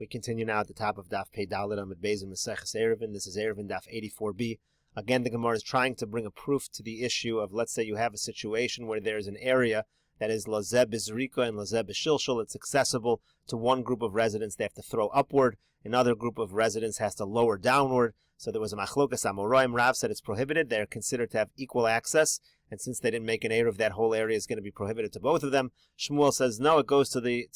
We continue now at the top of Daf Pei Dalet Amud Beis in Meseches Eruvin. This is Eruvin Daf 84b. Again, the Gemara is trying to bring a proof to the issue of, let's say you have a situation where there's an area that is lazeh b'zrika and lazeh b'shilshul. It's accessible to one group of residents. They have to throw upward. Another group of residents has to lower downward. So there was a machlokas amoraim. Rav said it's prohibited. They're considered to have equal access. And since they didn't make an eruv, that whole area is going to be prohibited to both of them. Shmuel says no, it goes to the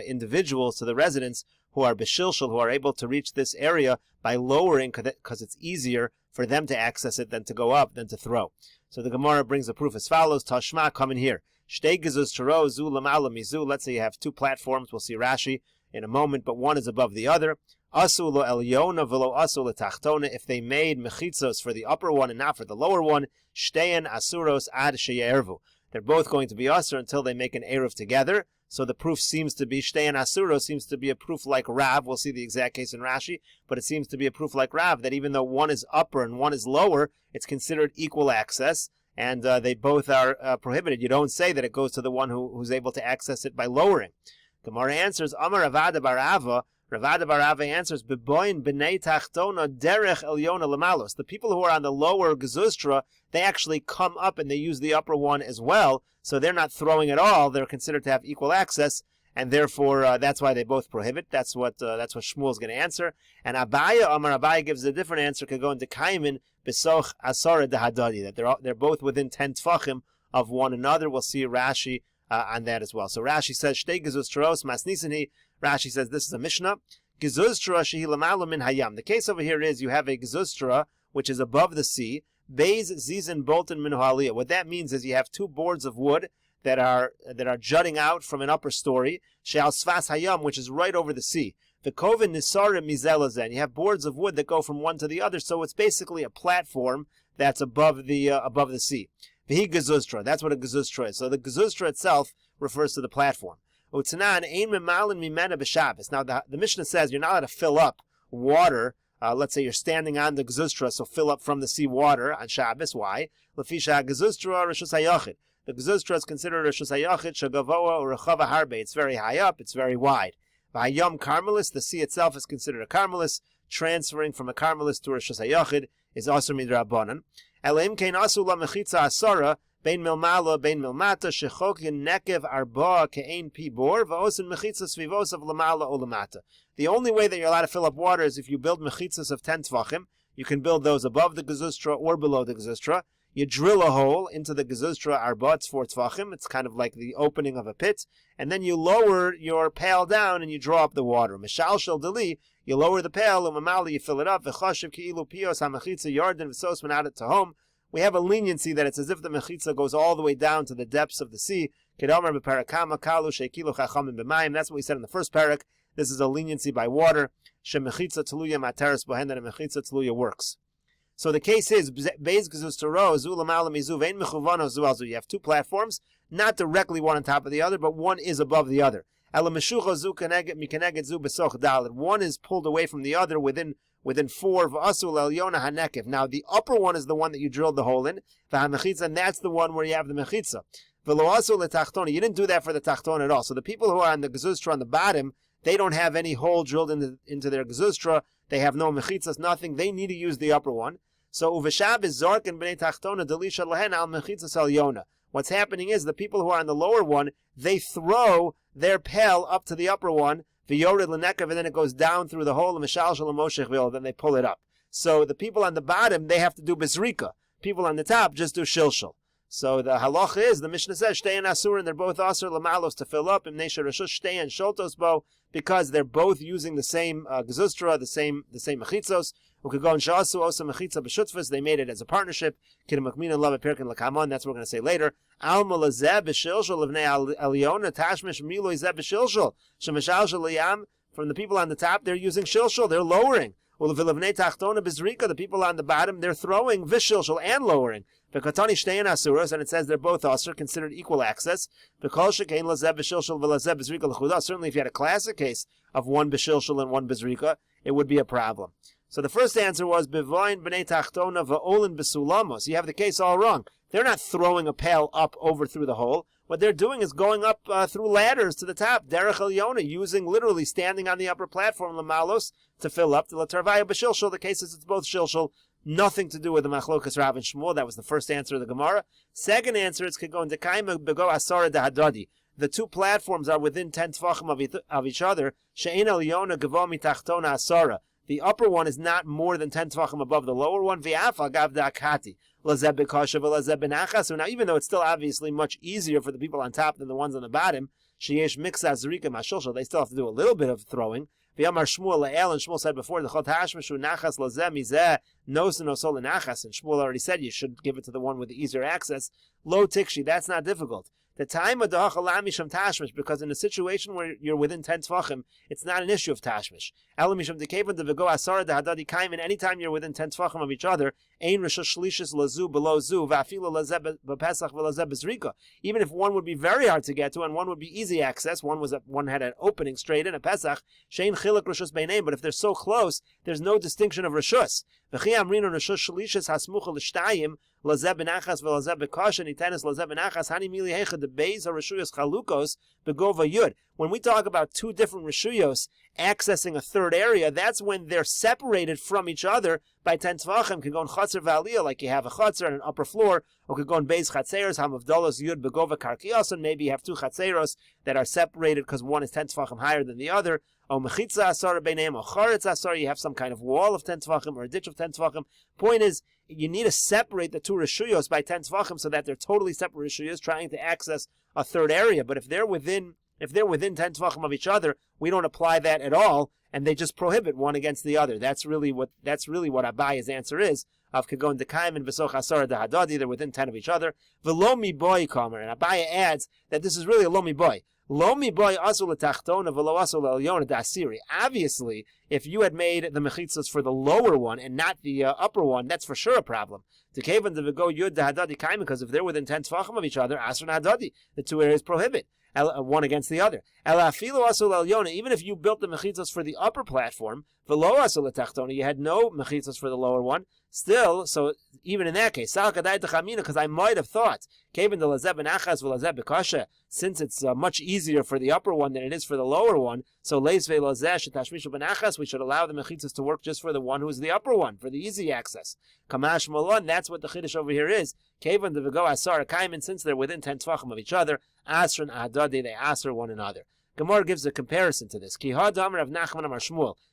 individuals, to the residents who are b'shilshul, who are able to reach this area by lowering, because it's easier for them to access it than to go up, than to throw. So the Gemara brings a proof as follows. Tashma, come in here. Shtei gezuz taro zu lamala mizu. Let's say you have two platforms. We'll see Rashi in a moment, but one is above the other. Asu lo elyona velo asu letachtona. If they made mechitzos for the upper one and not for the lower one, shtein asuros ad sheyervu. They're both going to be asur until they make an eruv together. So the proof seems to be, shtein asuros seems to be a proof like Rav. We'll see the exact case in Rashi, but it seems to be a proof like Rav, that even though one is upper and one is lower, it's considered equal access, and they both are prohibited. You don't say that it goes to the one who's able to access it by lowering. Gemara answers, Amar Ravada Barava. Ravada Barava answers, Beboin b'nei tachtona derech elyona lamalos. The people who are on the lower gezustra, they actually come up and they use the upper one as well, so they're not throwing at all. They're considered to have equal access, and therefore that's why they both prohibit. That's what Shmuel's going to answer. And Abaya, Amar Abaya gives a different answer. Could go into Kaimin besoch asara dehadadi, that they're both within 10 tfachim of one another. We'll see Rashi on that as well. So Rashi says, Shtei gezuz tros masnisinhi. Rashi says this is a Mishnah. Gezuztra shehi lamala min hayam. The case over here is you have a gezuztra which is above the sea. Beis zizin bolton min haliyah. What that means is you have two boards of wood that are jutting out from an upper story. She'al svas hayam, which is right over the sea. The kovin nisarim mizelazen. You have boards of wood that go from one to the other, so it's basically a platform that's above the sea. Vehi gezuztra. That's what a gezuztra is. So the gezuztra itself refers to the platform. Now, the Mishnah says you're not allowed to fill up water. Let's say you're standing on the gezustra, so fill up from the sea water on Shabbos. Why? The gezustra is considered reshus hayachid shagavoa or rechava harbe. It's very high up. It's very wide. V'hayam karmelis, the sea itself is considered a karmelis. Transferring from a karmelis to a reshus hayachid is also midrabanan. Elim kein asu la mechitza asara. Bein milmala, bein milmata, shechokin nekev arba ke'ein pi bor, va'osin mechitzas vivos of lamala o lamata. The only way that you're allowed to fill up water is if you build mechitzas of 10 tvachim. You can build those above the gezustra or below the gezustra. You drill a hole into the gezustra arba, it's 4 tvachim. It's kind of like the opening of a pit. And then you lower your pail down and you draw up the water. Mishal shel deli, you lower the pail, umamala, you fill it up, v'chashiv ki'ilu piyos ha-mechitza yarden v'sos menad it to home. We have a leniency that it's as if the mechitza goes all the way down to the depths of the sea. That's what we said in the first parak. This is a leniency by water. That a mechitza teluya works. So the case is, you have two platforms, not directly one on top of the other, but one is above the other. One is pulled away from the other within 4 v'asul elyona hanekev. Now the upper one is the one that you drilled the hole in, v'hamechitza, and that's the one where you have the mechitza. V'lo asul letachtona. You didn't do that for the tachton at all. So the people who are on the gezustra on the bottom, they don't have any hole drilled into their gezustra. They have no mechitzas, nothing. They need to use the upper one. So uveshab is zark and bnei tachtona delisha lehen al mechitzas elyona. What's happening is the people who are on the lower one, they throw their pail up to the upper one, v'yored l'nekav, and then it goes down through the hole, mishal shel moshech v'il, then they pull it up. So the people on the bottom, they have to do bezrika. People on the top just do shilshal. So the halacha is, the Mishnah says, shtei and asur, and they're both asur lamalos to fill up, imnei sherashush shtei and sholtos bo, because they're both using the same gezustra, the same mechitzos. We could go and sha'asu osa mechitza b'shutfus. They made it as a partnership. Kidam makmina love pirkin lakamon. That's what we're going to say later. Alma lazeh b'shilshul livnei aliyona tashmish miloi zeh b'shilshul shemashal shaliyam. From the people on the top, they're using shilshul. They're lowering. The people on the bottom, they're throwing vishilshul and lowering. And it says they're both asur, considered equal access. Certainly, if you had a classic case of one bishilshul and one bizrika, it would be a problem. So the first answer was bevoin b'nei tachtona va'olin besulamos. You have the case all wrong. They're not throwing a pail up over through the hole. what they're doing is going up through ladders to the top, derech elyona, using literally standing on the upper platform, lamalos, to fill up. The latarvaya b'shilshul, the case is it's both shilshul, nothing to do with the machlokas Rav and Shmuel. That was the first answer of the Gemara. Second answer is kagon dekaima bego asara dahadadi. The two platforms are within 10 tefachim of each other. She'en elyona gavo mitachtona asara. The upper one is not more than 10 tefachim above the lower one. V'af agav da'akati. Lazeb b'kosha v'lazeb b'nachas. So now, even though it's still obviously much easier for the people on top than the ones on the bottom, sheyesh miksa zrika mashulshal, they still have to do a little bit of throwing. V'yamar Shmuel le'el, and Shmuel said before, the chot hashmashu nachas lazeh mizeh nos and osol nachas. And Shmuel already said you should give it to the one with the easier access. Lo tikshi, that's not difficult. The time of the hachalami tashmish, because in a situation where you're within 10 tefachim, it's not an issue of tashmish. Elamisham dekevon devego asara dehadadi kaimin. Anytime you're within 10 tefachim of each other, ein rishos shlishis lazu below zu va'afilo lazeb b'pesach v'lazeb b'zrika. Even if one would be very hard to get to and one would be easy access, one had an opening straight in a pesach. Shein chiluk rishos beineim. But if they're so close, there's no distinction of rishos. V'chi amrinu rishos shlishis hasmucha l'shtayim. Lazeb benachas v'lazeb bekosha nitenes lazeb benachas hani mili hecha the beis harishuyos chalukos begova yud. When we talk about two different rishuyos accessing a third area, that's when they're separated from each other by 10 tefachim. Could go in chotzer v'aliyah, like you have a chotzer and an upper floor, or could go in beis chatzeros hamavdolos yud begova karkios, and maybe you have two chatzeros that are separated because one is 10 tefachim higher than the other. O mechitza asara beineim, o charetz asara, you have some kind of wall of 10 tefachim or a ditch of 10 tefachim. Point is, you need to separate the two rishuyos by 10 tefachim so that they're totally separate rishuyos trying to access a third area. But if they're within 10 tefachim of each other, we don't apply that at all, and they just prohibit one against the other. That's really what Abaya's answer is. Of kagon dekaim and v'soch asara dehadadi, they're within 10 of each other. V'lo boy kamer, and Abaya adds that this is really a lo boy. Lomi boy asul l'tachtona v'lo asul l'elyona da'asiri. Obviously, if you had made the mechitzos for the lower one and not the upper one, that's for sure a problem. To kavan to go yud dahadadi kaim, because if they're within 10 tefachim of each other, asr hadadi, the two areas prohibit one against the other. Elafilu asul l'elyona, even if you built the mechitzos for the upper platform, v'lo asul l'tachtona, you had no mechitzos for the lower one. Still, so even in that case, because I might have thought, since it's much easier for the upper one than it is for the lower one, so we should allow the mechitzas to work just for the one who's the upper one, for the easy access. Kamash Malon, that's what the chiddush over here is. Since they're within 10 tefachim of each other, Asr and Adadi, they asr one another. Gemara gives a comparison to this.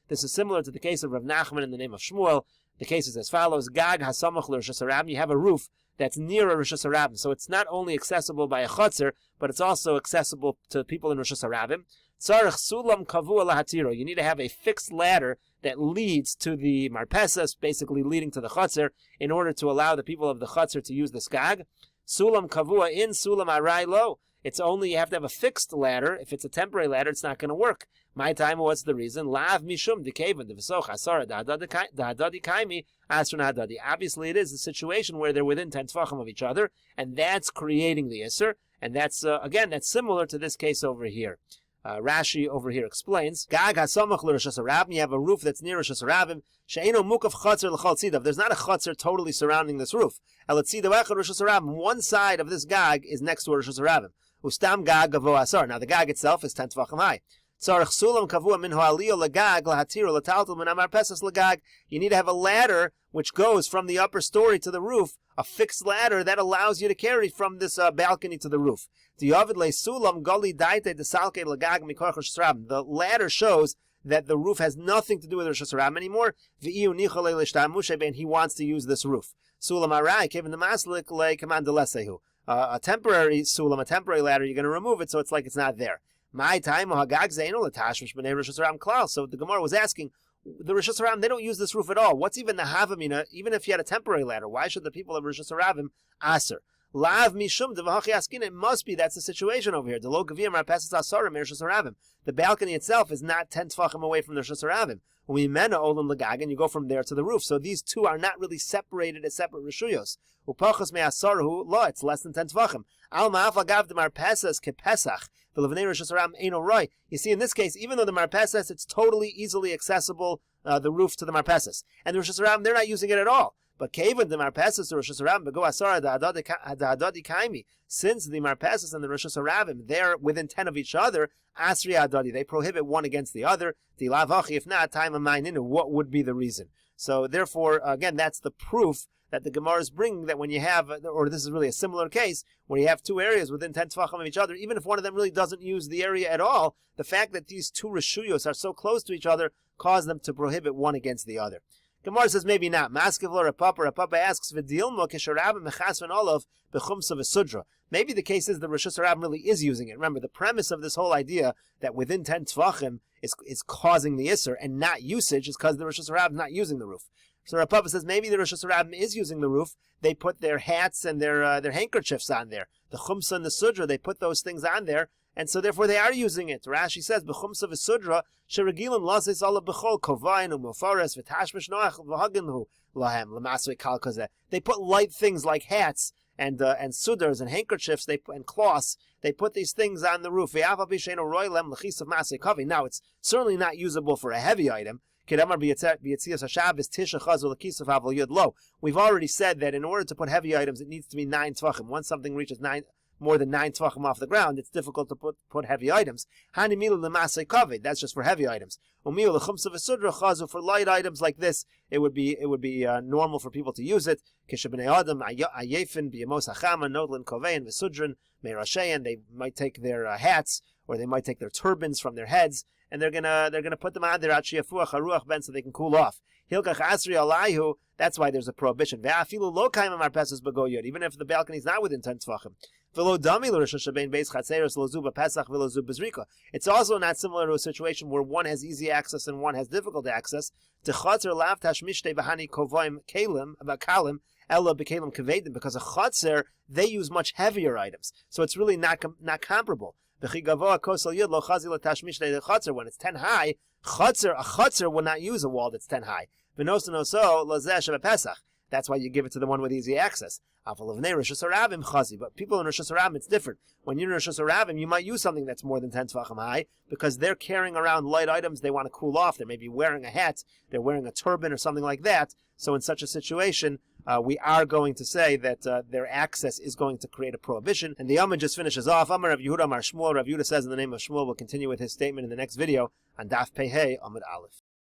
This is similar to the case of Rav Nachman in the name of Shmuel. The case is as follows: Gag hasamach l'Rosh Hashanah. You have a roof that's near a Rosh Hashanah, so it's not only accessible by a chotzer, but it's also accessible to people in Rosh Hashanah. Tzarich sulam kavua lahatiro. You need to have a fixed ladder that leads to the marpesas, basically leading to the chotzer, in order to allow the people of the chotzer to use the skag. Sulam kavua in sulam arai lo. It's only you have to have a fixed ladder. If it's a temporary ladder, it's not going to work. My time, what's the reason? Lav mishum dekevan devisoch asara dahadadi kaimi asra hadadi. Obviously, it is a situation where they're within 10 tefachim of each other, and that's creating the iser. And that's again, that's similar to this case over here. Rashi over here explains, Gag hasamach l'Rosh Hashanah. You have a roof that's near Rosh Hashanah. She'eno mukav chotzer l'chol tzidav. There's not a chotzer totally surrounding this roof. El tzidav echad Rosh Hashanah. One side of this gag is next to Rosh Hashanah. Ustam gag gavo asar. Now the gag itself is 10 tefachim high. Tzarich sulam kavua min ha'aliyah l'gag l'hatiro l'taltal min amar pesas l'gag. You need to have a ladder which goes from the upper story to the roof, a fixed ladder that allows you to carry from this balcony to the roof. The ladder shows that the roof has nothing to do with Rosh Hashanah anymore, and he wants to use this roof. A temporary sulam, a temporary ladder, you're going to remove it, so it's like it's not there. My time, so the Gemara was asking, the Rosh Hashanah, they don't use this roof at all. What's even the havamina? Even if you had a temporary ladder, why should the people of Rosh Hashanah aser? Lav mishum devahachi askin. It must be that's the situation over here. The balcony itself is not 10 tefachim away from the Rosh Hashanah. When mena olam lagag, and you go from there to the roof. So these two are not really separated as separate rishuyos. Upachos me'asarhu lo. It's less than 10 tefachim. Al ma'af agav the marpesas kepesach. You see, in this case, even though the marpesas, it's totally easily accessible, the roof to the marpesas. And the Rosh Hashanah, they're not using it at all. But Kevan the Marpesis or Rosh Hashanah bego asara adadi kaimi. Since the Marpesis and the Rosh Hashanah they're within 10 of each other, asri adadi, they prohibit one against the other. The lavachi, if not, time of mine in, what would be the reason? So therefore, again, that's the proof that the Gemara is bringing, that when you have, or this is really a similar case, where you have two areas within 10 tefachim of each other, even if one of them really doesn't use the area at all, the fact that these two reshuyos are so close to each other cause them to prohibit one against the other. Gemara says maybe not. Maskevler Rapapa asks, V'dilmo kesharabim mechasven olav b'chumsa v'sudra. Maybe the case is the Rosh Hashanah really is using it. Remember, the premise of this whole idea that within 10 tefachim is causing the Isser and not usage is because the Rosh Hashanah is not using the roof. So Rapapa says maybe the Rosh Hashanah is using the roof. They put their hats and their handkerchiefs on there. The chumsa and the sudra, they put those things on there, and so therefore they are using it. Rashi says, "B'chumsa v'sudra sheregilim lasis ala b'chol kovayin u'mofares v'tashmish noach v'haginhu lahem l'masvei kal kazeh." They put light things like hats and sudars and handkerchiefs, and cloths. They put these things on the roof. Now it's certainly not usable for a heavy item. We've already said that in order to put heavy items, it needs to be 9 tvachim. Once something reaches more than 9 tvachim off the ground, it's difficult to put heavy items. That's just for heavy items. For light items like this, it would be normal for people to use it. They might take their hats, or they might take their turbans from their heads, and they're gonna put them on there so they can cool off. That's why there's a prohibition. Even if the balcony is not within 10 tefachim. It's also not similar to a situation where one has easy access and one has difficult access. Because a chatzar, they use much heavier items, so it's really not comparable. When it's 10 high, a chatzar will not use a wall that's 10 high. That's why you give it to the one with easy access. But people in Rosh Hashanah, it's different. When you're in Rosh Hashanah, you might use something that's more than 10 tefachim high, because they're carrying around light items. They want to cool off. They may be wearing a hat. They're wearing a turban or something like that. So in such a situation, we are going to say that their access is going to create a prohibition. And the Amud just finishes off. Amar Rav Yehuda Amar Shmuel. Rav Yehuda says in the name of Shmuel, we'll continue with his statement in the next video on Daf Pei Amud Aleph.